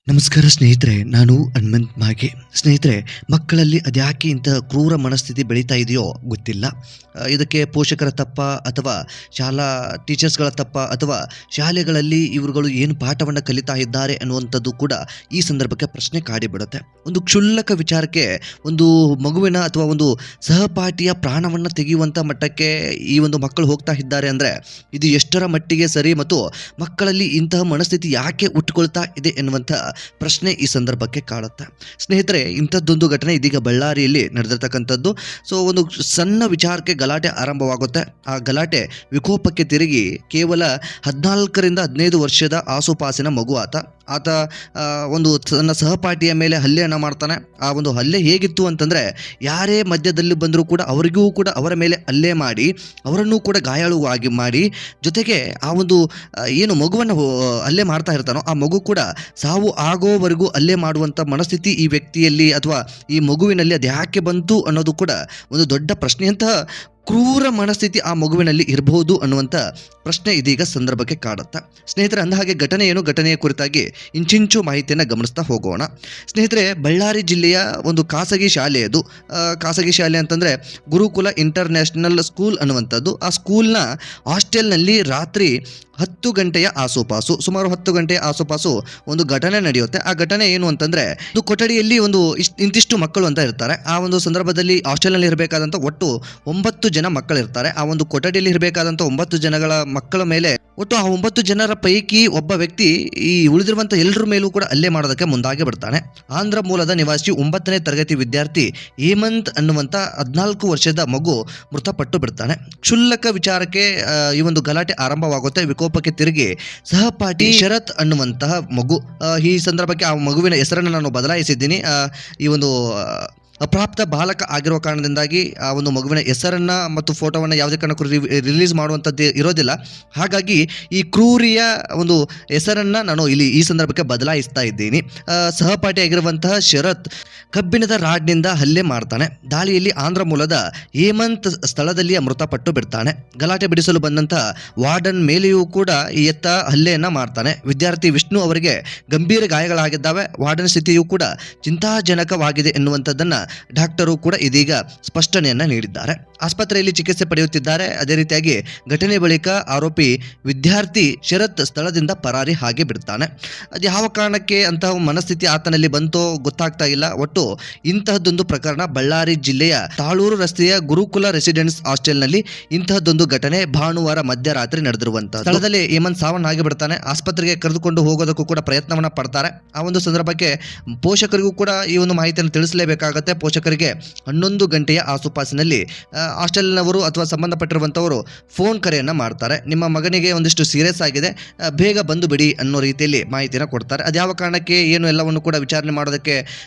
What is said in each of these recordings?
ನಮಸ್ಕಾರ ಸ್ನೇಹಿತರೆ, ನಾನು ಹನುಮಂತ್ ಮಾಗೆ. ಸ್ನೇಹಿತರೆ, ಮಕ್ಕಳಲ್ಲಿ ಅದ್ಯಾಕೆ ಇಂತಹ ಕ್ರೂರ ಮನಸ್ಥಿತಿ ಬೆಳೀತಾ ಇದೆಯೋ ಗೊತ್ತಿಲ್ಲ. ಇದಕ್ಕೆ ಪೋಷಕರ ತಪ್ಪ ಅಥವಾ ಶಾಲಾ ಟೀಚರ್ಸ್ಗಳ ತಪ್ಪ ಅಥವಾ ಶಾಲೆಗಳಲ್ಲಿ ಇವರುಗಳು ಏನು ಪಾಠವನ್ನು ಕಲಿತಾ ಇದ್ದಾರೆ ಅನ್ನುವಂಥದ್ದು ಕೂಡ ಈ ಸಂದರ್ಭಕ್ಕೆ ಪ್ರಶ್ನೆ ಕಾಡಿಬಿಡುತ್ತೆ. ಒಂದು ಕ್ಷುಲ್ಲಕ ವಿಚಾರಕ್ಕೆ ಒಂದು ಮಗುವಿನ ಅಥವಾ ಒಂದು ಸಹಪಾಠಿಯ ಪ್ರಾಣವನ್ನು ತೆಗೆಯುವಂಥ ಮಟ್ಟಕ್ಕೆ ಈ ಒಂದು ಮಕ್ಕಳು ಹೋಗ್ತಾ ಇದ್ದಾರೆ ಅಂದರೆ ಇದು ಎಷ್ಟರ ಮಟ್ಟಿಗೆ ಸರಿ ಮತ್ತು ಮಕ್ಕಳಲ್ಲಿ ಇಂತಹ ಮನಸ್ಥಿತಿ ಯಾಕೆ ಹುಟ್ಟುಕೊಳ್ತಾ ಇದೆ ಎನ್ನುವಂಥ ಪ್ರಶ್ನೆ ಈ ಸಂದರ್ಭಕ್ಕೆ ಕಾಡುತ್ತೆ. ಸ್ನೇಹಿತರೆ, ಇಂಥದ್ದೊಂದು ಘಟನೆ ಇದೀಗ ಬಳ್ಳಾರಿಯಲ್ಲಿ ನಡೆದಿರ್ತಕ್ಕಂಥದ್ದು. ಸೊ ಒಂದು ಸಣ್ಣ ವಿಚಾರಕ್ಕೆ ಗಲಾಟೆ ಆರಂಭವಾಗುತ್ತೆ. ಆ ಗಲಾಟೆ ವಿಕೋಪಕ್ಕೆ ತಿರುಗಿ ಕೇವಲ 14ರಿಂದ 15 ವರ್ಷದ ಆಸುಪಾಸಿನ ಮಗು ಆತ ಒಂದು ತನ್ನ ಸಹಪಾಠಿಯ ಮೇಲೆ ಹಲ್ಲೆಯನ್ನು ಮಾಡ್ತಾನೆ. ಆ ಒಂದು ಹಲ್ಲೆ ಹೇಗಿತ್ತು ಅಂತಂದರೆ, ಯಾರೇ ಮಧ್ಯದಲ್ಲಿ ಬಂದರೂ ಕೂಡ ಅವರಿಗೂ ಕೂಡ ಅವರ ಮೇಲೆ ಹಲ್ಲೆ ಮಾಡಿ ಅವರನ್ನು ಕೂಡ ಗಾಯಾಳುವಾಗಿ ಮಾಡಿ, ಜೊತೆಗೆ ಆ ಒಂದು ಏನು ಮಗುವನ್ನು ಹಲ್ಲೆ ಮಾಡ್ತಾ ಇರ್ತಾನೋ ಆ ಮಗು ಕೂಡ ಸಾವು ಆಗೋವರೆಗೂ ಹಲ್ಲೆ ಮಾಡುವಂಥ ಮನಸ್ಥಿತಿ ಈ ವ್ಯಕ್ತಿಯಲ್ಲಿ ಅಥವಾ ಈ ಮಗುವಿನಲ್ಲಿ ಅದು ಯಾಕೆ ಬಂತು ಅನ್ನೋದು ಕೂಡ ಒಂದು ದೊಡ್ಡ ಪ್ರಶ್ನೆಯಂತಹ ಕ್ರೂರ ಮನಸ್ಥಿತಿ ಆ ಮಗುವಿನಲ್ಲಿ ಇರಬಹುದು ಅನ್ನುವಂಥ ಪ್ರಶ್ನೆ ಇದೀಗ ಸಂದರ್ಭಕ್ಕೆ ಕಾಡುತ್ತೆ. ಸ್ನೇಹಿತರೆ, ಅಂದಹಾಗೆ ಘಟನೆ ಏನು, ಘಟನೆಯ ಕುರಿತಾಗಿ ಇಂಚಿಂಚು ಮಾಹಿತಿಯನ್ನು ಗಮನಿಸ್ತಾ ಹೋಗೋಣ. ಸ್ನೇಹಿತರೆ, ಬಳ್ಳಾರಿ ಜಿಲ್ಲೆಯ ಒಂದು ಖಾಸಗಿ ಶಾಲೆ ಅದು. ಖಾಸಗಿ ಶಾಲೆ ಅಂತಂದರೆ ಗುರುಕುಲ ಇಂಟರ್ನ್ಯಾಷನಲ್ ಸ್ಕೂಲ್ ಅನ್ನುವಂಥದ್ದು. ಆ ಸ್ಕೂಲ್ನ ಹಾಸ್ಟೆಲ್ನಲ್ಲಿ ರಾತ್ರಿ 10 ಗಂಟೆಯ ಆಸುಪಾಸು, ಸುಮಾರು 10 ಗಂಟೆಯ ಆಸುಪಾಸು ಒಂದು ಘಟನೆ ನಡೆಯುತ್ತೆ. ಆ ಘಟನೆ ಏನು ಅಂತಂದರೆ, ಒಂದು ಕೊಠಡಿಯಲ್ಲಿ ಒಂದು ಇಂತಿಷ್ಟು ಮಕ್ಕಳು ಅಂತ ಇರ್ತಾರೆ. ಆ ಒಂದು ಸಂದರ್ಭದಲ್ಲಿ ಹಾಸ್ಟೆಲ್ನಲ್ಲಿ ಇರಬೇಕಾದಂಥ ಒಟ್ಟು 9 ಜನ ಮಕ್ಕಳಿರ್ತಾರೆ. ಆ ಒಂದು ಕೊಠಡಿಯಲ್ಲಿ ಇರಬೇಕಾದಂಥ 9 ಜನಗಳ ಮಕ್ಕಳ ಮೇಲೆ ಒಟ್ಟು ಆ 9 ಜನರ ಪೈಕಿ ಒಬ್ಬ ವ್ಯಕ್ತಿ ಈ ಉಳಿದಿರುವಂಥ ಎಲ್ಲರ ಮೇಲೂ ಕೂಡ ಹಲ್ಲೆ ಮಾಡೋದಕ್ಕೆ ಮುಂದಾಗಿ ಬಿಡ್ತಾನೆ. ಆಂಧ್ರ ಮೂಲದ ನಿವಾಸಿ 9ನೇ ತರಗತಿ ವಿದ್ಯಾರ್ಥಿ ಹೇಮಂತ್ ಅನ್ನುವಂಥ 14 ವರ್ಷದ ಮಗು ಮೃತಪಟ್ಟು ಬಿಡ್ತಾನೆ. ಕ್ಷುಲ್ಲಕ ವಿಚಾರಕ್ಕೆ ಈ ಒಂದು ಗಲಾಟೆ ಆರಂಭವಾಗುತ್ತೆ. ವಿಕೋಪಕ್ಕೆ ತಿರುಗಿ ಸಹಪಾಠಿ ಶರತ್ ಅನ್ನುವಂತಹ ಮಗು, ಈ ಸಂದರ್ಭಕ್ಕೆ ಆ ಮಗುವಿನ ಹೆಸರನ್ನು ನಾನು ಬದಲಾಯಿಸಿದ್ದೀನಿ. ಈ ಒಂದು ಅಪ್ರಾಪ್ತ ಬಾಲಕ ಆಗಿರೋ ಕಾರಣದಿಂದಾಗಿ ಆ ಒಂದು ಮಗುವಿನ ಹೆಸರನ್ನು ಮತ್ತು ಫೋಟೋವನ್ನು ಯಾವುದೇ ಕಾರಣಕ್ಕೂ ರಿಲೀಸ್ ಮಾಡುವಂಥದ್ದು ಇರೋದಿಲ್ಲ. ಹಾಗಾಗಿ ಈ ಕ್ರೂರಿಯ ಒಂದು ಹೆಸರನ್ನು ನಾನು ಇಲ್ಲಿ ಈ ಸಂದರ್ಭಕ್ಕೆ ಬದಲಾಯಿಸ್ತಾ ಇದ್ದೀನಿ. ಸಹಪಾಠಿಯಾಗಿರುವಂತಹ ಶರತ್ ಕಬ್ಬಿಣದ ರಾಡ್ನಿಂದ ಹಲ್ಲೆ ಮಾಡ್ತಾನೆ. ದಾಳಿಯಲ್ಲಿ ಆಂಧ್ರ ಮೂಲದ ಹೇಮಂತ್ ಸ್ಥಳದಲ್ಲಿ ಮೃತಪಟ್ಟು ಬಿಡ್ತಾನೆ. ಗಲಾಟೆ ಬಿಡಿಸಲು ಬಂದಂಥ ವಾರ್ಡನ್ ಮೇಲೆಯೂ ಕೂಡ ಈ ಎತ್ತ ಹಲ್ಲೆಯನ್ನು ಮಾಡ್ತಾನೆ. ವಿದ್ಯಾರ್ಥಿ ವಿಷ್ಣು ಅವರಿಗೆ ಗಂಭೀರ ಗಾಯಗಳಾಗಿದ್ದಾವೆ. ವಾರ್ಡನ್ ಸ್ಥಿತಿಯೂ ಕೂಡ ಚಿಂತಾಜನಕವಾಗಿದೆ ಎನ್ನುವಂಥದ್ದನ್ನು ಡಾಕ್ಟರು ಕೂಡ ಇದೀಗ ಸ್ಪಷ್ಟನೆಯನ್ನ ನೀಡಿದ್ದಾರೆ. ಆಸ್ಪತ್ರೆಯಲ್ಲಿ ಚಿಕಿತ್ಸೆ ಪಡೆಯುತ್ತಿದ್ದಾರೆ. ಅದೇ ರೀತಿಯಾಗಿ ಘಟನೆ ಬಳಿಕ ಆರೋಪಿ ವಿದ್ಯಾರ್ಥಿ ಶರತ್ ಸ್ಥಳದಿಂದ ಪರಾರಿ ಹಾಗೆ ಬಿಡ್ತಾನೆ. ಅದು ಯಾವ ಕಾರಣಕ್ಕೆ ಅಂತಹ ಮನಸ್ಥಿತಿ ಆತನಲ್ಲಿ ಬಂತೋ ಗೊತ್ತಾಗ್ತಾ ಇಲ್ಲ. ಒಟ್ಟು ಇಂತಹದ್ದೊಂದು ಪ್ರಕರಣ ಬಳ್ಳಾರಿ ಜಿಲ್ಲೆಯ ತಾಳೂರು ರಸ್ತೆಯ ಗುರುಕುಲ ರೆಸಿಡೆನ್ಸ್ ಹಾಸ್ಟೆಲ್ನಲ್ಲಿ ಇಂತಹದ್ದೊಂದು ಘಟನೆ ಭಾನುವಾರ ಮಧ್ಯರಾತ್ರಿ ನಡೆದಿರುವಂತಹ ಸ್ಥಳದಲ್ಲಿ ಹೇಮಂತ್ ಸಾವನ್ನಾಗಿ ಬಿಡ್ತಾನೆ. ಆಸ್ಪತ್ರೆಗೆ ಕರೆದುಕೊಂಡು ಹೋಗೋದಕ್ಕೂ ಕೂಡ ಪ್ರಯತ್ನವನ್ನ ಪಡ್ತಾರೆ. ಆ ಒಂದು ಸಂದರ್ಭಕ್ಕೆ ಪೋಷಕರಿಗೂ ಕೂಡ ಈ ಒಂದು ಮಾಹಿತಿಯನ್ನು ತಿಳಿಸಲೇಬೇಕಾಗುತ್ತೆ. ಪೋಷಕರಿಗೆ 11 ಗಂಟೆಯ ಆಸುಪಾಸಿನಲ್ಲಿ ಹಾಸ್ಟೆಲ್ನವರು ಅಥವಾ ಸಂಬಂಧಪಟ್ಟಿರುವಂಥವರು ಫೋನ್ ಕರೆಯನ್ನು ಮಾಡ್ತಾರೆ. ನಿಮ್ಮ ಮಗನಿಗೆ ಒಂದಿಷ್ಟು ಸೀರಿಯಸ್ ಆಗಿದೆ, ಬೇಗ ಬಂದು ಬಿಡಿ ಅನ್ನೋ ರೀತಿಯಲ್ಲಿ ಮಾಹಿತಿಯನ್ನು ಕೊಡ್ತಾರೆ. ಅದ್ಯಾವ ಕಾರಣಕ್ಕೆ ಏನು ಎಲ್ಲವನ್ನು ಕೂಡ ವಿಚಾರಣೆ ಮಾಡೋದಕ್ಕೆ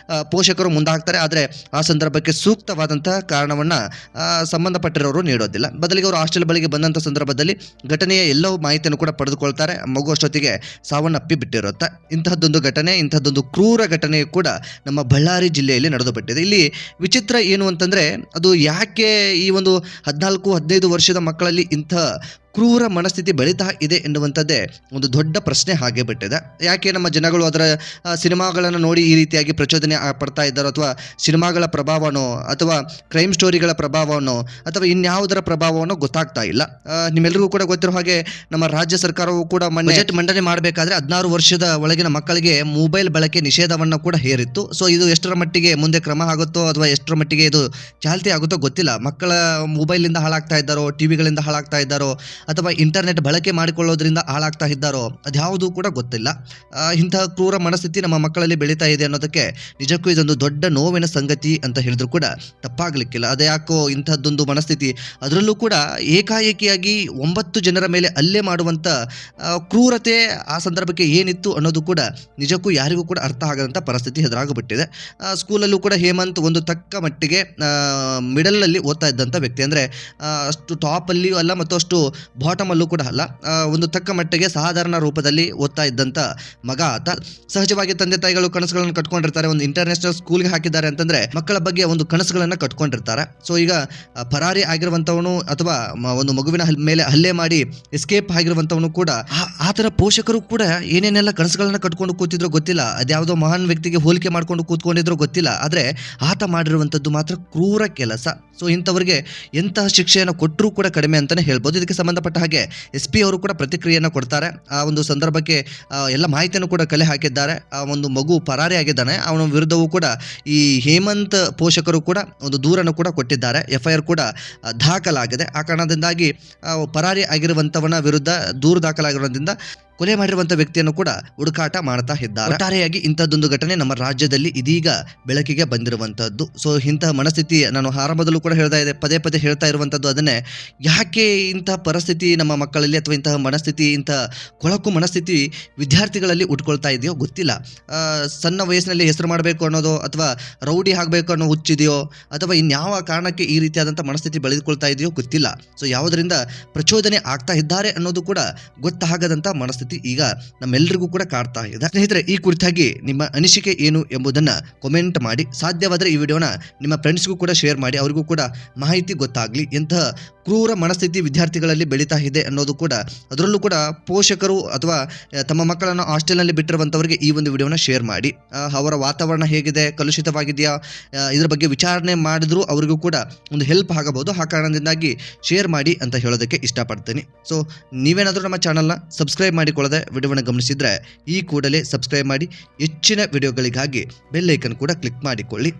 ಪೋಷಕರು ಮುಂದಾಗ್ತಾರೆ. ಆದರೆ ಆ ಸಂದರ್ಭಕ್ಕೆ ಸೂಕ್ತವಾದಂತಹ ಕಾರಣವನ್ನು ಸಂಬಂಧಪಟ್ಟಿರೋರು ನೀಡೋದಿಲ್ಲ. ಬದಲಿಗೆ ಅವರು ಹಾಸ್ಟೆಲ್ ಬಳಿಗೆ ಬಂದಂಥ ಸಂದರ್ಭದಲ್ಲಿ ಘಟನೆಯ ಎಲ್ಲವೂ ಮಾಹಿತಿಯನ್ನು ಕೂಡ ಪಡೆದುಕೊಳ್ತಾರೆ. ಮಗು ಅಷ್ಟೊತ್ತಿಗೆ ಸಾವನ್ನಪ್ಪಿ ಬಿಟ್ಟಿರುತ್ತೆ. ಇಂತಹದ್ದೊಂದು ಘಟನೆ, ಇಂತಹದ್ದೊಂದು ಕ್ರೂರ ಘಟನೆ ಕೂಡ ನಮ್ಮ ಬಳ್ಳಾರಿ ಜಿಲ್ಲೆಯಲ್ಲಿ ನಡೆದು ಬಿಟ್ಟಿದೆ. ಇಲ್ಲಿ ವಿಚಿತ್ರ ಏನು ಅಂತಂದರೆ, ಅದು ಯಾಕೆ ಈ ಒಂದು 14-15 ವರ್ಷದ ಮಕ್ಕಳಲ್ಲಿ ಇಂಥ ಕ್ರೂರ ಮನಸ್ಥಿತಿ ಬೆಳೀತಾ ಇದೆ ಎನ್ನುವಂಥದ್ದೇ ಒಂದು ದೊಡ್ಡ ಪ್ರಶ್ನೆ ಹಾಗೆ ಬಿಟ್ಟಿದೆ. ಯಾಕೆ ನಮ್ಮ ಜನಗಳು ಅದರ ಸಿನಿಮಾಗಳನ್ನು ನೋಡಿ ಈ ರೀತಿಯಾಗಿ ಪ್ರಚೋದನೆ ಪಡ್ತಾ ಇದ್ದಾರೋ, ಅಥವಾ ಸಿನಿಮಾಗಳ ಪ್ರಭಾವನೋ ಅಥವಾ ಕ್ರೈಮ್ ಸ್ಟೋರಿಗಳ ಪ್ರಭಾವನೋ ಅಥವಾ ಇನ್ಯಾವುದರ ಪ್ರಭಾವವನ್ನೋ ಗೊತ್ತಾಗ್ತಾ ಇಲ್ಲ. ನಿಮ್ಮೆಲ್ಲರಿಗೂ ಕೂಡ ಗೊತ್ತಿರೋ ಹಾಗೆ ನಮ್ಮ ರಾಜ್ಯ ಸರ್ಕಾರವು ಕೂಡ ಬಜೆಟ್ ಮಂಡನೆ ಮಾಡಬೇಕಾದ್ರೆ 16 ವರ್ಷದ ಒಳಗಿನ ಮಕ್ಕಳಿಗೆ ಮೊಬೈಲ್ ಬಳಕೆ ನಿಷೇಧವನ್ನು ಕೂಡ ಹೇರಿತ್ತು. ಸೊ ಇದು ಎಷ್ಟರ ಮಟ್ಟಿಗೆ ಮುಂದೆ ಕ್ರಮ ಆಗುತ್ತೋ ಅಥವಾ ಎಷ್ಟರ ಮಟ್ಟಿಗೆ ಇದು ಚಾಲ್ತಿ ಆಗುತ್ತೋ ಗೊತ್ತಿಲ್ಲ. ಮಕ್ಕಳ ಮೊಬೈಲಿಂದ ಹಾಳಾಗ್ತಾ ಇದ್ದಾರೋ, ಟಿವಿಗಳಿಂದ ಹಾಳಾಗ್ತಾ ಇದ್ದಾರೋ, ಅಥವಾ ಇಂಟರ್ನೆಟ್ ಬಳಕೆ ಮಾಡಿಕೊಳ್ಳೋದ್ರಿಂದ ಹಾಳಾಗ್ತಾ ಇದ್ದಾರೋ ಅದ್ಯಾವುದೂ ಕೂಡ ಗೊತ್ತಿಲ್ಲ. ಇಂತಹ ಕ್ರೂರ ಮನಸ್ಥಿತಿ ನಮ್ಮ ಮಕ್ಕಳಲ್ಲಿ ಬೆಳೀತಾ ಇದೆ ಅನ್ನೋದಕ್ಕೆ ನಿಜಕ್ಕೂ ಇದೊಂದು ದೊಡ್ಡ ನೋವಿನ ಸಂಗತಿ ಅಂತ ಹೇಳಿದ್ರು ಕೂಡ ತಪ್ಪಾಗಲಿಕ್ಕಿಲ್ಲ. ಅದೇ ಯಾಕೋ ಇಂಥದ್ದೊಂದು ಮನಸ್ಥಿತಿ, ಅದರಲ್ಲೂ ಕೂಡ ಏಕಾಏಕಿಯಾಗಿ 9 ಜನರ ಮೇಲೆ ಹಲ್ಲೆ ಮಾಡುವಂಥ ಕ್ರೂರತೆ ಆ ಸಂದರ್ಭಕ್ಕೆ ಏನಿತ್ತು ಅನ್ನೋದು ಕೂಡ ನಿಜಕ್ಕೂ ಯಾರಿಗೂ ಕೂಡ ಅರ್ಥ ಆಗದಂಥ ಪರಿಸ್ಥಿತಿ ಎದುರಾಗಿಬಿಟ್ಟಿದೆ. ಸ್ಕೂಲಲ್ಲೂ ಕೂಡ ಹೇಮಂತ್ ಒಂದು ತಕ್ಕ ಮಟ್ಟಿಗೆ ಮಿಡಲಲ್ಲಿ ಓದ್ತಾ ಇದ್ದಂಥ ವ್ಯಕ್ತಿ, ಅಂದರೆ ಅಷ್ಟು ಟಾಪಲ್ಲಿಯೂ ಅಲ್ಲ ಮತ್ತು ಅಷ್ಟು ಬಾಟಮ್ ಅಲ್ಲೂ ಕೂಡ ಅಲ್ಲ, ಒಂದು ತಕ್ಕ ಮಟ್ಟಿಗೆ ಸಾಧಾರಣ ರೂಪದಲ್ಲಿ ಓದ್ತಾ ಇದ್ದಂಥ ಮಗ ಆತ. ಸಹಜವಾಗಿ ತಂದೆ ತಾಯಿಗಳು ಕನಸುಗಳನ್ನು ಕಟ್ಕೊಂಡಿರ್ತಾರೆ. ಒಂದು ಇಂಟರ್ನ್ಯಾಷನಲ್ ಸ್ಕೂಲ್ಗೆ ಹಾಕಿದ್ದಾರೆ ಅಂತಂದ್ರೆ ಮಕ್ಕಳ ಬಗ್ಗೆ ಒಂದು ಕನಸುಗಳನ್ನ ಕಟ್ಕೊಂಡಿರ್ತಾರೆ. ಸೊ ಈಗ ಪರಾರಿ ಆಗಿರುವಂತವನು ಅಥವಾ ಒಂದು ಮಗುವಿನ ಮೇಲೆ ಹಲ್ಲೆ ಮಾಡಿ ಎಸ್ಕೇಪ್ ಆಗಿರುವಂತವನು ಕೂಡ ಆತರ ಪೋಷಕರು ಕೂಡ ಏನೇನೆಲ್ಲ ಕನಸುಗಳನ್ನ ಕಟ್ಕೊಂಡು ಕೂತಿದ್ರು ಗೊತ್ತಿಲ್ಲ. ಅದ್ಯಾವುದೋ ಮಹಾನ್ ವ್ಯಕ್ತಿಗೆ ಹೋಲಿಕೆ ಮಾಡ್ಕೊಂಡು ಕೂತ್ಕೊಂಡಿದ್ರು ಗೊತ್ತಿಲ್ಲ. ಆದ್ರೆ ಆತ ಮಾಡಿರುವಂತದ್ದು ಮಾತ್ರ ಕ್ರೂರ ಕೆಲಸ. ಸೊ ಇಂಥವರಿಗೆ ಎಂತಹ ಶಿಕ್ಷೆಯನ್ನು ಕೊಟ್ಟರೂ ಕೂಡ ಕಡಿಮೆ ಅಂತಾನೆ ಹೇಳ್ಬೋದು. ಇದಕ್ಕೆ ಸಂಬಂಧಪಟ್ಟ ಹಾಗೆ SP ಅವರು ಕೂಡ ಪ್ರತಿಕ್ರಿಯೆಯನ್ನು ಕೊಡ್ತಾರೆ. ಆ ಒಂದು ಸಂದರ್ಭಕ್ಕೆ ಎಲ್ಲ ಮಾಹಿತಿಯನ್ನು ಕೂಡ ಕಲೆ ಹಾಕಿದ್ದಾರೆ. ಆ ಒಂದು ಮಗು ಪರಾರಿ ಆಗಿದ್ದಾನೆ, ಅವನ ವಿರುದ್ಧವೂ ಕೂಡ ಈ ಹೇಮಂತ್ ಪೋಷಕರು ಕೂಡ ಒಂದು ದೂರನ್ನು ಕೂಡ ಕೊಟ್ಟಿದ್ದಾರೆ. FIR ಕೂಡ ದಾಖಲಾಗಿದೆ. ಆ ಕಾರಣದಿಂದಾಗಿ ಪರಾರಿ ಆಗಿರುವಂತವನ ವಿರುದ್ಧ ದೂರು ದಾಖಲಾಗಿರೋದ್ರಿಂದ ಕೊಲೆ ಮಾಡಿರುವಂತಹ ವ್ಯಕ್ತಿಯನ್ನು ಕೂಡ ಹುಡುಕಾಟ ಮಾಡ್ತಾ ಇದ್ದಾರೆ. ಒಟ್ಟಾರೆಯಾಗಿ ಇಂಥದ್ದೊಂದು ಘಟನೆ ನಮ್ಮ ರಾಜ್ಯದಲ್ಲಿ ಇದೀಗ ಬೆಳಕಿಗೆ ಬಂದಿರುವಂತದ್ದು. ಸೊ ಇಂತಹ ಮನಸ್ಥಿತಿ ನಾನು ಆರಂಭದಲ್ಲೂ ಕೂಡ ಪದೇ ಪದೇ ಹೇಳ್ತಾ ಇರುವಂತದ್ದು ಅದನ್ನೇ. ಯಾಕೆ ಇಂತಹ ಪರಿಸ್ಥಿತಿ ನಮ್ಮ ಮಕ್ಕಳಲ್ಲಿ ಅಥವಾ ಇಂತಹ ಮನಸ್ಥಿತಿ, ಇಂತಹ ಕೊಳಕು ಮನಸ್ಥಿತಿ ವಿದ್ಯಾರ್ಥಿಗಳಲ್ಲಿ ಉಟ್ಕೊಳ್ತಾ ಇದೆಯೋ ಗೊತ್ತಿಲ್ಲ. ಸಣ್ಣ ವಯಸ್ಸಿನಲ್ಲಿ ಹೆಸರು ಮಾಡಬೇಕು ಅನ್ನೋದು ಅಥವಾ ರೌಡಿ ಆಗಬೇಕು ಅನ್ನೋ ಹುಚ್ಚಿದೆಯೋ ಅಥವಾ ಇನ್ಯಾವ ಕಾರಣಕ್ಕೆ ಈ ರೀತಿಯಾದಂಥ ಮನಸ್ಥಿತಿ ಬೆಳೆದುಕೊಳ್ತಾ ಇದೆಯೋ ಗೊತ್ತಿಲ್ಲ. ಸೊ ಯಾವುದರಿಂದ ಪ್ರಚೋದನೆ ಆಗ್ತಾ ಇದ್ದಾರೆ ಅನ್ನೋದು ಕೂಡ ಗೊತ್ತಾಗದಂಥ ಮನಸ್ಥಿತಿ ಈಗ ನಮ್ಮೆಲ್ಲರಿಗೂ ಕೂಡ ಕಾಡ್ತಾ ಇದೆ. ಸ್ನೇಹಿತರೆ, ಈ ಕುರಿತಾಗಿ ನಿಮ್ಮ ಅನಿಸಿಕೆ ಏನು ಎಂಬುದನ್ನ ಕಾಮೆಂಟ್ ಮಾಡಿ. ಸಾಧ್ಯವಾದರೆ ಈ ವಿಡಿಯೋನ ನಿಮ್ಮ ಫ್ರೆಂಡ್ಸ್ಗೂ ಕೂಡ ಶೇರ್ ಮಾಡಿ, ಅವರಿಗೂ ಕೂಡ ಮಾಹಿತಿ ಗೊತ್ತಾಗ್ಲಿ. ಎಂತಹ ಕ್ರೂರ ಮನಸ್ಥಿತಿ ವಿದ್ಯಾರ್ಥಿಗಳಲ್ಲಿ ಬೆಳೀತಾ ಇದೆ ಅನ್ನೋದು ಕೂಡ, ಅದರಲ್ಲೂ ಕೂಡ ಪೋಷಕರು ಅಥವಾ ತಮ್ಮ ಮಕ್ಕಳನ್ನು ಹಾಸ್ಟೆಲ್ನಲ್ಲಿ ಬಿಟ್ಟಿರುವಂಥವರಿಗೆ ಈ ಒಂದು ವಿಡಿಯೋನ ಶೇರ್ ಮಾಡಿ. ಅವರ ವಾತಾವರಣ ಹೇಗಿದೆ, ಕಲುಷಿತವಾಗಿದೆಯಾ, ಇದರ ಬಗ್ಗೆ ವಿಚಾರಣೆ ಮಾಡಿದ್ರು ಅವರಿಗೂ ಕೂಡ ಒಂದು ಹೆಲ್ಪ್ ಆಗಬಹುದು. ಆ ಕಾರಣದಿಂದಾಗಿ ಶೇರ್ ಮಾಡಿ ಅಂತ ಹೇಳೋದಕ್ಕೆ ಇಷ್ಟಪಡ್ತೀನಿ. ಸೊ ನೀವೇನಾದರೂ ನಮ್ಮ ಚಾನಲ್ನ ಸಬ್ಸ್ಕ್ರೈಬ್ ಮಾಡಿಕೊಳ್ಳದೆ ವಿಡಿಯೋವನ್ನು ಗಮನಿಸಿದ್ರೆ ಈ ಕೂಡಲೇ ಸಬ್ಸ್ಕ್ರೈಬ್ ಮಾಡಿ. ಹೆಚ್ಚಿನ ವಿಡಿಯೋಗಳಿಗಾಗಿ ಬೆಲ್ ಐಕನ್ ಕೂಡ ಕ್ಲಿಕ್ ಮಾಡಿಕೊಳ್ಳಿ.